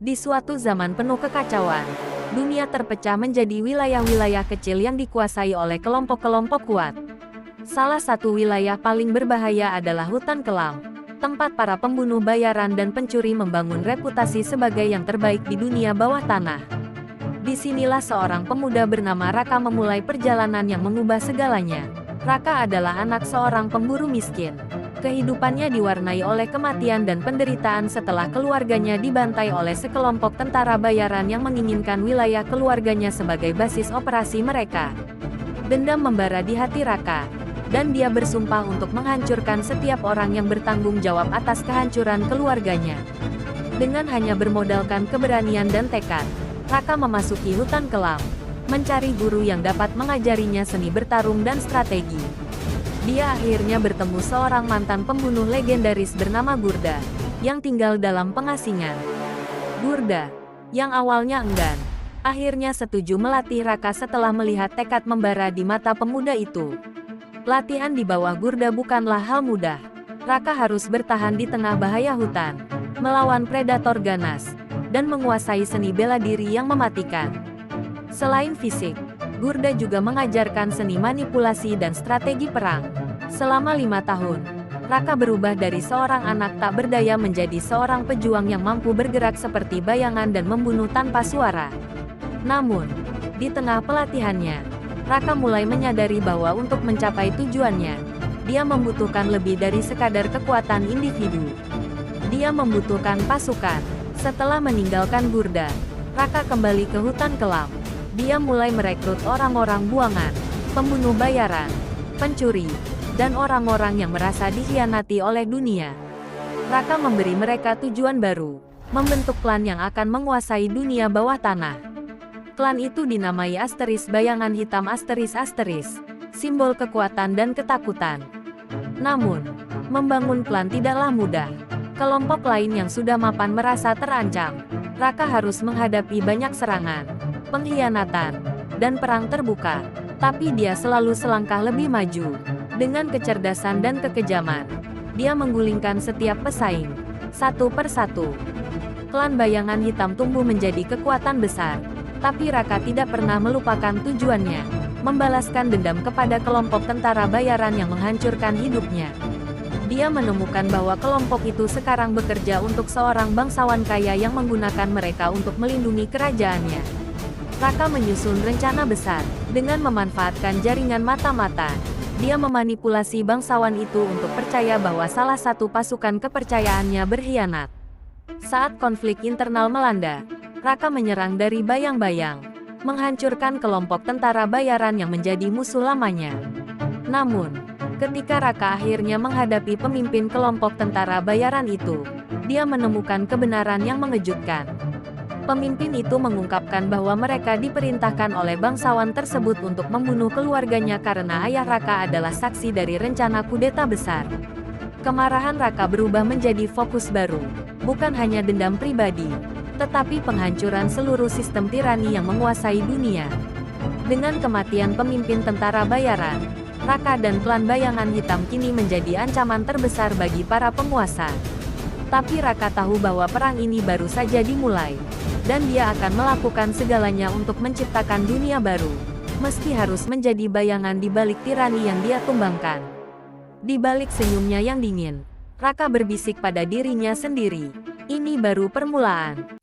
Di suatu zaman penuh kekacauan, dunia terpecah menjadi wilayah-wilayah kecil yang dikuasai oleh kelompok-kelompok kuat. Salah satu wilayah paling berbahaya adalah hutan kelam, tempat para pembunuh bayaran dan pencuri membangun reputasi sebagai yang terbaik di dunia bawah tanah. Disinilah seorang pemuda bernama Raka memulai perjalanan yang mengubah segalanya. Raka adalah anak seorang pemburu miskin. Kehidupannya diwarnai oleh kematian dan penderitaan setelah keluarganya dibantai oleh sekelompok tentara bayaran yang menginginkan wilayah keluarganya sebagai basis operasi mereka. Dendam membara di hati Raka, dan dia bersumpah untuk menghancurkan setiap orang yang bertanggung jawab atas kehancuran keluarganya. Dengan hanya bermodalkan keberanian dan tekad, Raka memasuki hutan kelam, mencari guru yang dapat mengajarinya seni bertarung dan strategi. Dia akhirnya bertemu seorang mantan pembunuh legendaris bernama Gurda, yang tinggal dalam pengasingan. Gurda, yang awalnya enggan, akhirnya setuju melatih Raka setelah melihat tekad membara di mata pemuda itu. Latihan di bawah Gurda bukanlah hal mudah. Raka harus bertahan di tengah bahaya hutan, melawan predator ganas, dan menguasai seni bela diri yang mematikan. Selain fisik, Gurda juga mengajarkan seni manipulasi dan strategi perang. Selama 5 tahun, Raka berubah dari seorang anak tak berdaya menjadi seorang pejuang yang mampu bergerak seperti bayangan dan membunuh tanpa suara. Namun, di tengah pelatihannya, Raka mulai menyadari bahwa untuk mencapai tujuannya, dia membutuhkan lebih dari sekadar kekuatan individu. Dia membutuhkan pasukan. Setelah meninggalkan Gurda, Raka kembali ke hutan kelam. Dia mulai merekrut orang-orang buangan, pembunuh bayaran, pencuri, dan orang-orang yang merasa dikhianati oleh dunia. Raka memberi mereka tujuan baru, membentuk klan yang akan menguasai dunia bawah tanah. Klan itu dinamai Asteris Bayangan Hitam Asteris, simbol kekuatan dan ketakutan. Namun, membangun klan tidaklah mudah. Kelompok lain yang sudah mapan merasa terancam. Raka harus menghadapi banyak serangan, pengkhianatan, dan perang terbuka. Tapi dia selalu selangkah lebih maju. Dengan kecerdasan dan kekejaman, dia menggulingkan setiap pesaing, satu persatu. Klan Bayangan Hitam tumbuh menjadi kekuatan besar. Tapi Raka tidak pernah melupakan tujuannya, membalaskan dendam kepada kelompok tentara bayaran yang menghancurkan hidupnya. Dia menemukan bahwa kelompok itu sekarang bekerja untuk seorang bangsawan kaya yang menggunakan mereka untuk melindungi kerajaannya. Raka menyusun rencana besar. Dengan memanfaatkan jaringan mata-mata, dia memanipulasi bangsawan itu untuk percaya bahwa salah satu pasukan kepercayaannya berkhianat. Saat konflik internal melanda, Raka menyerang dari bayang-bayang, menghancurkan kelompok tentara bayaran yang menjadi musuh lamanya. Namun, ketika Raka akhirnya menghadapi pemimpin kelompok tentara bayaran itu, dia menemukan kebenaran yang mengejutkan. Pemimpin itu mengungkapkan bahwa mereka diperintahkan oleh bangsawan tersebut untuk membunuh keluarganya karena ayah Raka adalah saksi dari rencana kudeta besar. Kemarahan Raka berubah menjadi fokus baru, bukan hanya dendam pribadi, tetapi penghancuran seluruh sistem tirani yang menguasai dunia. Dengan kematian pemimpin tentara bayaran, Raka dan klan Bayangan Hitam kini menjadi ancaman terbesar bagi para penguasa. Tapi Raka tahu bahwa perang ini baru saja dimulai, dan dia akan melakukan segalanya untuk menciptakan dunia baru, meski harus menjadi bayangan di balik tirani yang dia tumbangkan. Di balik senyumnya yang dingin, Raka berbisik pada dirinya sendiri, ini baru permulaan.